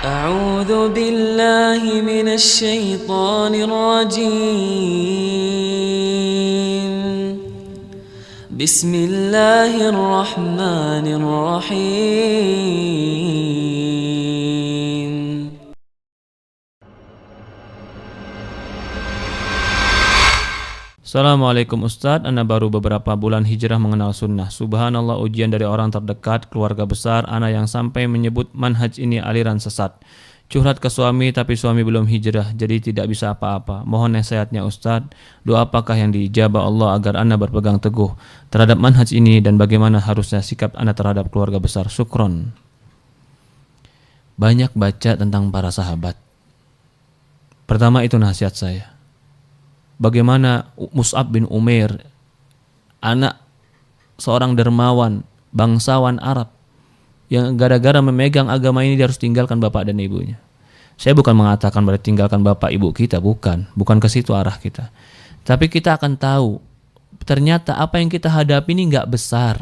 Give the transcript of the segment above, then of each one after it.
أعوذ بالله من الشيطان الرجيم بسم الله الرحمن الرحيم Assalamualaikum Ustadz, Ana baru beberapa bulan hijrah mengenal sunnah. Subhanallah, ujian dari orang terdekat, keluarga besar, Ana yang sampai menyebut manhaj ini aliran sesat. Curhat ke suami tapi suami belum hijrah, jadi tidak bisa apa-apa. Mohon nasihatnya Ustadz, doa apakah yang diijabah Allah agar Ana berpegang teguh terhadap manhaj ini dan bagaimana harusnya sikap Ana terhadap keluarga besar. Syukron. Banyak baca tentang para sahabat. Pertama itu nasihat saya. Bagaimana Mus'ab bin Umair, anak seorang dermawan, bangsawan Arab, yang gara-gara memegang agama ini dia harus tinggalkan bapak dan ibunya. Saya bukan mengatakan berarti tinggalkan bapak ibu kita, bukan ke situ arah kita. Tapi kita akan tahu, ternyata apa yang kita hadapi ini nggak besar.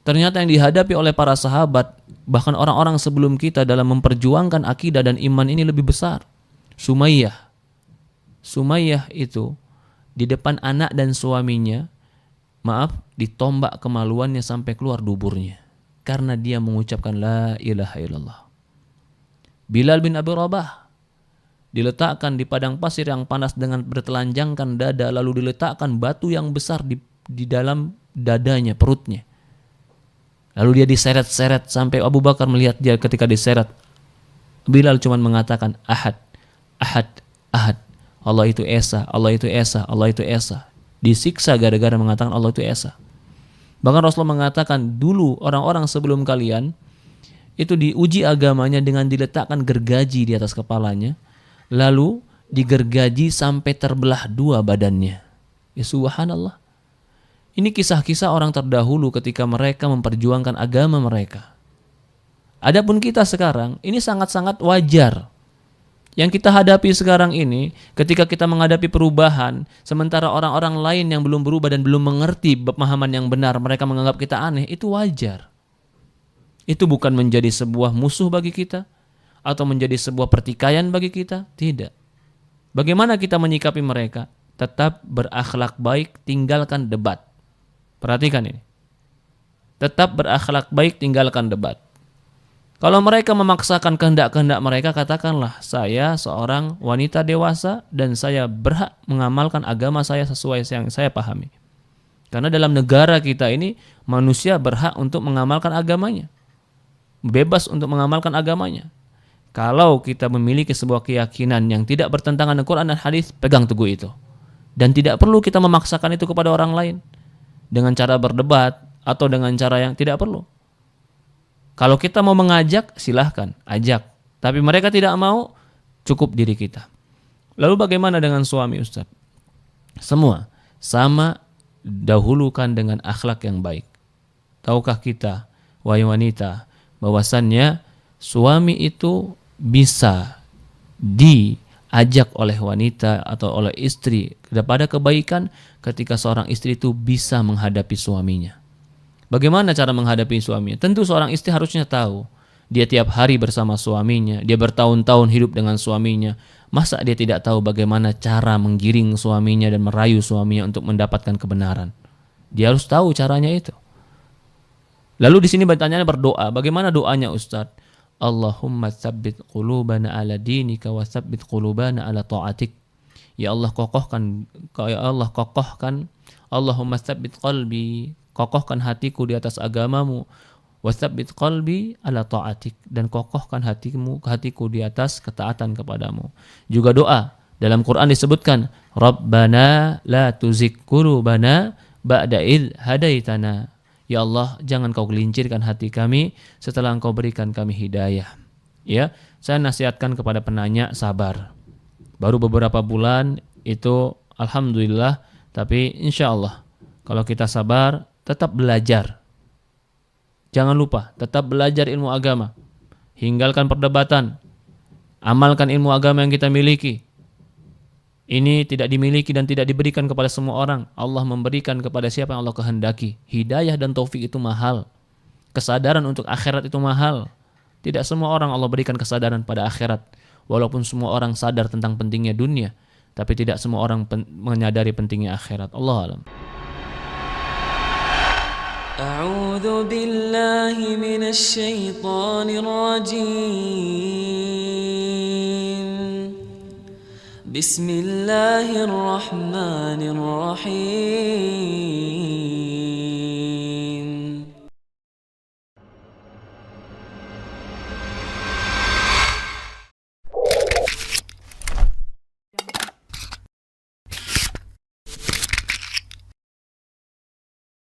Ternyata yang dihadapi oleh para sahabat, bahkan orang-orang sebelum kita dalam memperjuangkan akidah dan iman ini lebih besar. Sumayyah itu di depan anak dan suaminya, ditombak kemaluannya sampai keluar duburnya karena dia mengucapkan la ilaha illallah. Bilal bin Abi Rabah diletakkan di padang pasir yang panas dengan bertelanjangkan dada, lalu diletakkan batu yang besar di dalam dadanya, perutnya. Lalu dia diseret-seret sampai Abu Bakar melihat dia ketika diseret. Bilal cuma mengatakan ahad, ahad, ahad. Allah itu Esa, Allah itu Esa, Allah itu Esa. Disiksa gara-gara mengatakan Allah itu Esa. Bahkan Rasulullah mengatakan dulu orang-orang sebelum kalian itu diuji agamanya dengan diletakkan gergaji di atas kepalanya, lalu digergaji sampai terbelah dua badannya. Ya subhanallah. Ini kisah-kisah orang terdahulu ketika mereka memperjuangkan agama mereka. Adapun kita sekarang, ini sangat-sangat wajar. Yang kita hadapi sekarang ini, ketika kita menghadapi perubahan, sementara orang-orang lain yang belum berubah dan belum mengerti pemahaman yang benar, mereka menganggap kita aneh, itu wajar. Itu bukan menjadi sebuah musuh bagi kita, atau menjadi sebuah pertikaian bagi kita, tidak. Bagaimana kita menyikapi mereka? Tetap berakhlak baik, tinggalkan debat. Perhatikan ini. Tetap berakhlak baik, tinggalkan debat. Kalau mereka memaksakan kehendak-kehendak mereka, katakanlah saya seorang wanita dewasa dan saya berhak mengamalkan agama saya sesuai yang saya pahami. Karena dalam negara kita ini manusia berhak untuk mengamalkan agamanya. Bebas untuk mengamalkan agamanya. Kalau kita memiliki sebuah keyakinan yang tidak bertentangan dengan Quran dan hadis, pegang teguh itu. Dan tidak perlu kita memaksakan itu kepada orang lain dengan cara berdebat atau dengan cara yang tidak perlu. Kalau kita mau mengajak, silahkan, ajak. Tapi mereka tidak mau, cukup diri kita. Lalu bagaimana dengan suami Ustaz? Semua sama, dahulukan dengan akhlak yang baik. Tahukah kita, wahai wanita, bahwasannya suami itu bisa diajak oleh wanita atau oleh istri kepada kebaikan ketika seorang istri itu bisa menghadapi suaminya. Bagaimana cara menghadapi suaminya? Tentu seorang istri harusnya tahu. Dia tiap hari bersama suaminya. Dia bertahun-tahun hidup dengan suaminya. Masa dia tidak tahu bagaimana cara menggiring suaminya dan merayu suaminya untuk mendapatkan kebenaran? Dia harus tahu caranya itu. Lalu di sini pertanyaannya berdoa. Bagaimana doanya Ustaz? Allahumma tsabbit qulubana ala dinika wa tsabbit qulubana ala ta'atik. Ya Allah kokohkan. Allahumma tsabbit qalbi. Kokohkan hatiku di atas agamamu, wasabbit qalbi ala ta'atik, dan kokohkan hatiku di atas ketaatan kepadamu. Juga doa dalam Quran disebutkan, Rabbana la tuzigh qulubana ba'da idh hadaitana. Ya Allah, jangan kau gelincirkan hati kami setelah Engkau berikan kami hidayah. Ya, saya nasihatkan kepada penanya sabar. Baru beberapa bulan itu alhamdulillah, tapi insyaallah kalau kita sabar, tetap belajar. Jangan lupa, tetap belajar ilmu agama. Hinggalkan perdebatan. Amalkan ilmu agama yang kita miliki. Ini tidak dimiliki dan tidak diberikan kepada semua orang. Allah memberikan kepada siapa yang Allah kehendaki. Hidayah dan taufik itu mahal. Kesadaran untuk akhirat itu mahal. Tidak semua orang Allah berikan kesadaran pada akhirat. Walaupun semua orang sadar tentang pentingnya dunia, tapi tidak semua orang menyadari pentingnya akhirat. Allah alam. أعوذ بالله من الشيطان الرجيم بسم الله الرحمن الرحيم